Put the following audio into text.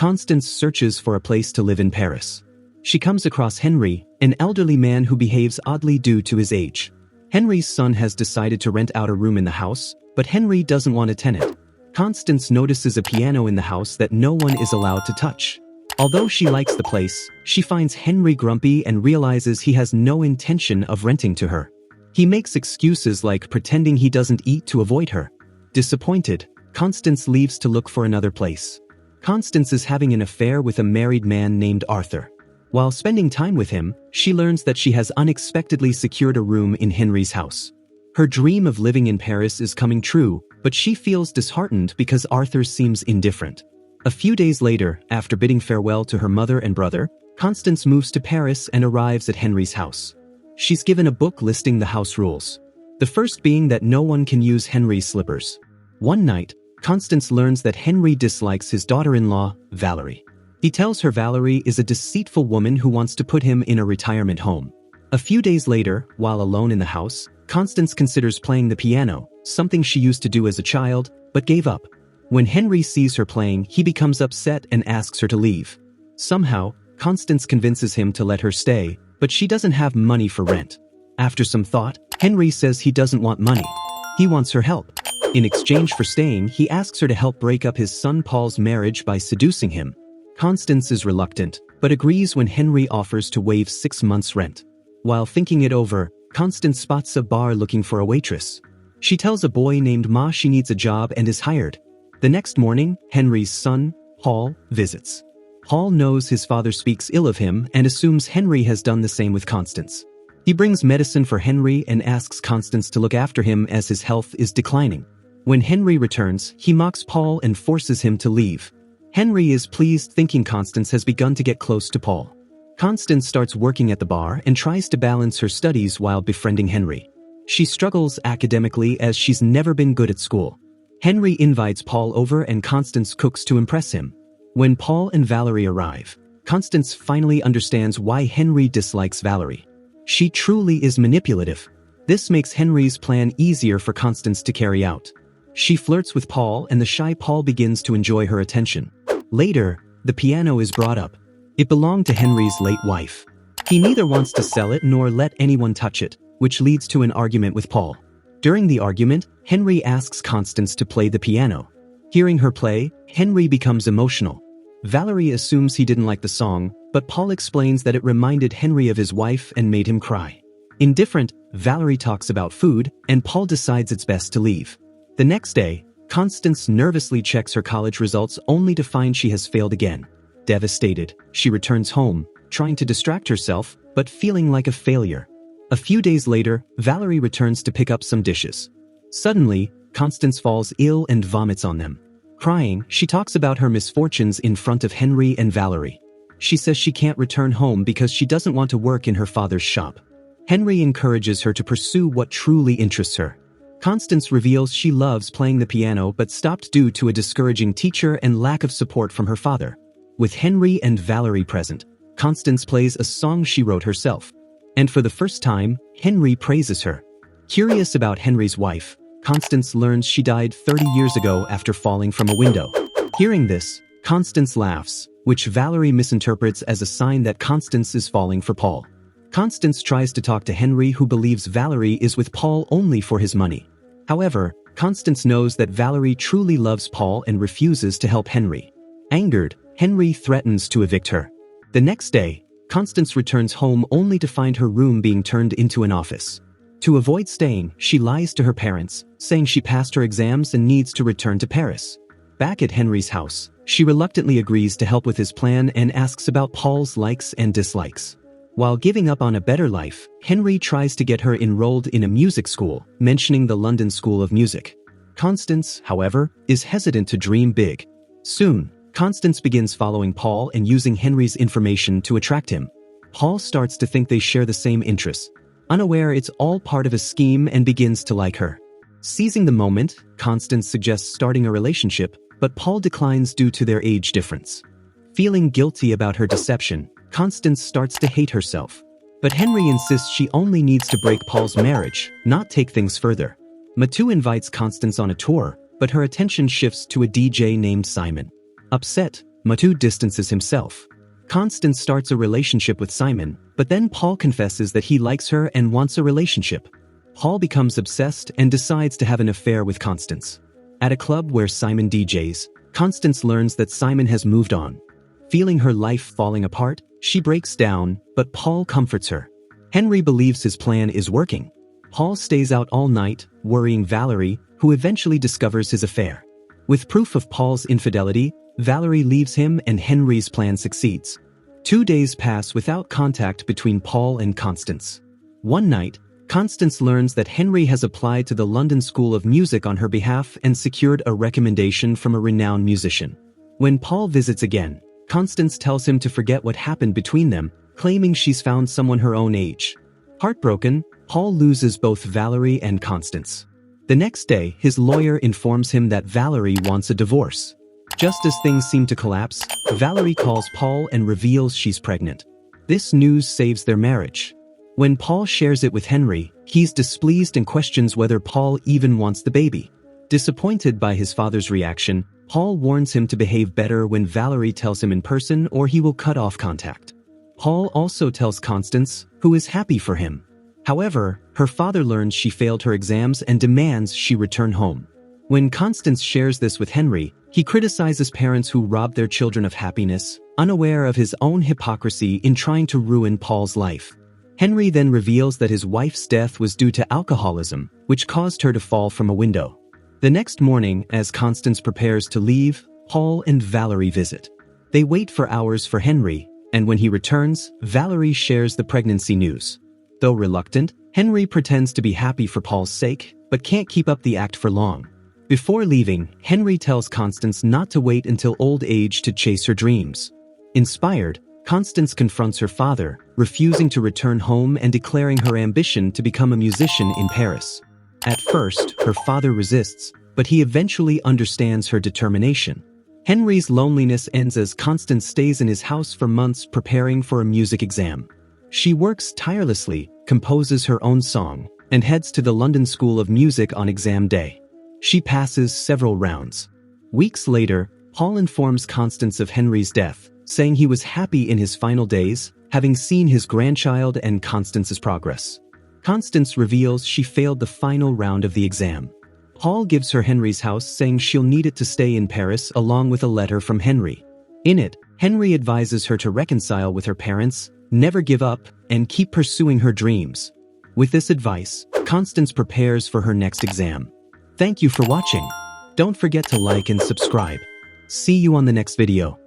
Constance searches for a place to live in Paris. She comes across Henri, an elderly man who behaves oddly due to his age. Henri's son has decided to rent out a room in the house, but Henri doesn't want a tenant. Constance notices a piano in the house that no one is allowed to touch. Although she likes the place, she finds Henri grumpy and realizes he has no intention of renting to her. He makes excuses like pretending he doesn't eat to avoid her. Disappointed, Constance leaves to look for another place. Constance is having an affair with a married man named Arthur. While spending time with him, she learns that she has unexpectedly secured a room in Henri's house. Her dream of living in Paris is coming true, but she feels disheartened because Arthur seems indifferent. A few days later, after bidding farewell to her mother and brother, Constance moves to Paris and arrives at Henri's house. She's given a book listing the house rules. The first being that no one can use Henri's slippers. One night, Constance learns that Henri dislikes his daughter-in-law, Valerie. He tells her Valerie is a deceitful woman who wants to put him in a retirement home. A few days later, while alone in the house, Constance considers playing the piano, something she used to do as a child, but gave up. When Henri sees her playing, he becomes upset and asks her to leave. Somehow, Constance convinces him to let her stay, but she doesn't have money for rent. After some thought, Henri says he doesn't want money. He wants her help. In exchange for staying, he asks her to help break up his son Paul's marriage by seducing him. Constance is reluctant, but agrees when Henri offers to waive 6 months' rent. While thinking it over, Constance spots a bar looking for a waitress. She tells a boy named Ma she needs a job and is hired. The next morning, Henri's son, Paul, visits. Paul knows his father speaks ill of him and assumes Henri has done the same with Constance. He brings medicine for Henri and asks Constance to look after him as his health is declining. When Henri returns, he mocks Paul and forces him to leave. Henri is pleased thinking Constance has begun to get close to Paul. Constance starts working at the bar and tries to balance her studies while befriending Henri. She struggles academically as she's never been good at school. Henri invites Paul over and Constance cooks to impress him. When Paul and Valerie arrive, Constance finally understands why Henri dislikes Valerie. She truly is manipulative. This makes Henri's plan easier for Constance to carry out. She flirts with Paul and the shy Paul begins to enjoy her attention. Later, the piano is brought up. It belonged to Henri's late wife. He neither wants to sell it nor let anyone touch it, which leads to an argument with Paul. During the argument, Henri asks Constance to play the piano. Hearing her play, Henri becomes emotional. Valerie assumes he didn't like the song, but Paul explains that it reminded Henri of his wife and made him cry. Indifferent, Valerie talks about food, and Paul decides it's best to leave. The next day, Constance nervously checks her college results only to find she has failed again. Devastated, she returns home, trying to distract herself, but feeling like a failure. A few days later, Valerie returns to pick up some dishes. Suddenly, Constance falls ill and vomits on them. Crying, she talks about her misfortunes in front of Henri and Valerie. She says she can't return home because she doesn't want to work in her father's shop. Henri encourages her to pursue what truly interests her. Constance reveals she loves playing the piano but stopped due to a discouraging teacher and lack of support from her father. With Henri and Valerie present, Constance plays a song she wrote herself. And for the first time, Henri praises her. Curious about Henri's wife, Constance learns she died 30 years ago after falling from a window. Hearing this, Constance laughs, which Valerie misinterprets as a sign that Constance is falling for Paul. Constance tries to talk to Henri, who believes Valerie is with Paul only for his money. However, Constance knows that Valerie truly loves Paul and refuses to help Henri. Angered, Henri threatens to evict her. The next day, Constance returns home only to find her room being turned into an office. To avoid staying, she lies to her parents, saying she passed her exams and needs to return to Paris. Back at Henri's house, she reluctantly agrees to help with his plan and asks about Paul's likes and dislikes. While giving up on a better life, Henri tries to get her enrolled in a music school, mentioning the London School of Music. Constance, however, is hesitant to dream big. Soon, Constance begins following Paul and using Henri's information to attract him. Paul starts to think they share the same interests. Unaware it's all part of a scheme and begins to like her. Seizing the moment, Constance suggests starting a relationship, but Paul declines due to their age difference. Feeling guilty about her deception, Constance starts to hate herself. But Henri insists she only needs to break Paul's marriage, not take things further. Matu invites Constance on a tour, but her attention shifts to a DJ named Simon. Upset, Matu distances himself. Constance starts a relationship with Simon, but then Paul confesses that he likes her and wants a relationship. Paul becomes obsessed and decides to have an affair with Constance. At a club where Simon DJs, Constance learns that Simon has moved on. Feeling her life falling apart, she breaks down, but Paul comforts her. Henri believes his plan is working. Paul stays out all night, worrying Valerie, who eventually discovers his affair. With proof of Paul's infidelity, Valerie leaves him and Henri's plan succeeds. 2 days pass without contact between Paul and Constance. One night, Constance learns that Henri has applied to the London School of Music on her behalf and secured a recommendation from a renowned musician. When Paul visits again, Constance tells him to forget what happened between them, claiming she's found someone her own age. Heartbroken, Paul loses both Valerie and Constance. The next day, his lawyer informs him that Valerie wants a divorce. Just as things seem to collapse, Valerie calls Paul and reveals she's pregnant. This news saves their marriage. When Paul shares it with Henri, he's displeased and questions whether Paul even wants the baby. Disappointed by his father's reaction, Paul warns him to behave better when Valerie tells him in person or he will cut off contact. Paul also tells Constance, who is happy for him. However, her father learns she failed her exams and demands she return home. When Constance shares this with Henri, he criticizes parents who rob their children of happiness, unaware of his own hypocrisy in trying to ruin Paul's life. Henri then reveals that his wife's death was due to alcoholism, which caused her to fall from a window. The next morning, as Constance prepares to leave, Paul and Valerie visit. They wait for hours for Henri, and when he returns, Valerie shares the pregnancy news. Though reluctant, Henri pretends to be happy for Paul's sake, but can't keep up the act for long. Before leaving, Henri tells Constance not to wait until old age to chase her dreams. Inspired, Constance confronts her father, refusing to return home and declaring her ambition to become a musician in Paris. At first, her father resists, but he eventually understands her determination. Henri's loneliness ends as Constance stays in his house for months preparing for a music exam. She works tirelessly, composes her own song, and heads to the London School of Music on exam day. She passes several rounds. Weeks later, Paul informs Constance of Henri's death, saying he was happy in his final days, having seen his grandchild and Constance's progress. Constance reveals she failed the final round of the exam. Paul gives her Henri's house, saying she'll need it to stay in Paris, along with a letter from Henri. In it, Henri advises her to reconcile with her parents, never give up, and keep pursuing her dreams. With this advice, Constance prepares for her next exam. Thank you for watching. Don't forget to like and subscribe. See you on the next video.